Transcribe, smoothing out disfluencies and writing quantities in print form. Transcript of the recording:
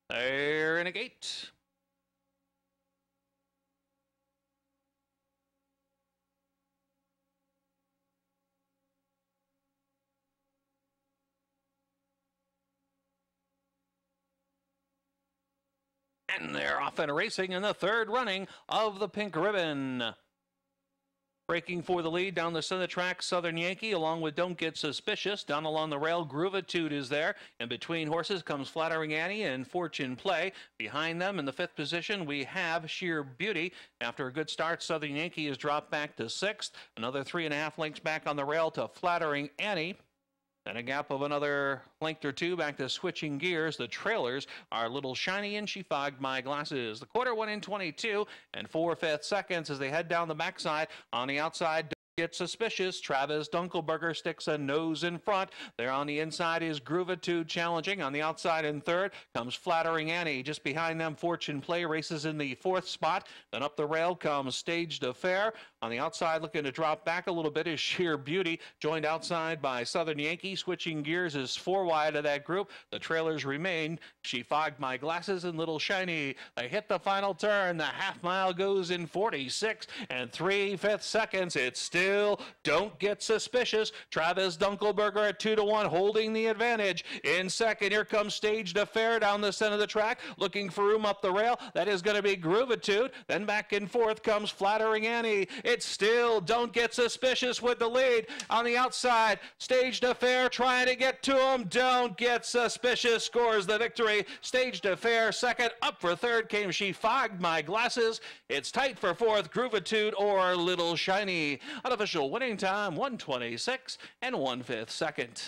They're in a gate. And they're off and racing in the third running of the Pink Ribbon. Breaking for the lead down the center of the track, Southern Yankee, along with Don't Get Suspicious. Down along the rail, Groovitude is there. In between horses comes Flattering Annie and Fortune Play. Behind them in the fifth position, we have Sheer Beauty. After a good start, Southern Yankee is dropped back to sixth. Another 3.5 lengths back on the rail to Flattering Annie. Then a gap of another length or two back to Switching Gears. The trailers are Little Shiny and She Fogged My Glasses. The quarter went in 22 and 4/5 seconds as they head down the backside. On the outside, Get Suspicious. Travis Dunkelberger sticks a nose in front. There on the inside is Groovitude challenging. On the outside in third comes Flattering Annie. Just behind them, Fortune Play races in the fourth spot. Then up the rail comes Staged Affair. On the outside, looking to drop back a little bit, is Sheer Beauty, joined outside by Southern Yankee. Switching Gears is 4 wide of that group. The trailers remain She Fogged My Glasses and Little Shiny. They hit the final turn. The half mile goes in 46 and 3/5 seconds. It's still Don't Get Suspicious. Travis Dunkelberger at 2-1, holding the advantage. In second, here comes Staged Affair down the center of the track, looking for room up the rail. That is going to be Groovitude. Then back in fourth comes Flattering Annie. It's still Don't Get Suspicious with the lead. On the outside, Staged Affair trying to get to him. Don't Get Suspicious scores the victory. Staged Affair second. Up for third came She Fogged My Glasses. It's tight for fourth, Groovitude or Little Shiny. Unofficial winning time, 1:26 and 1/5 second.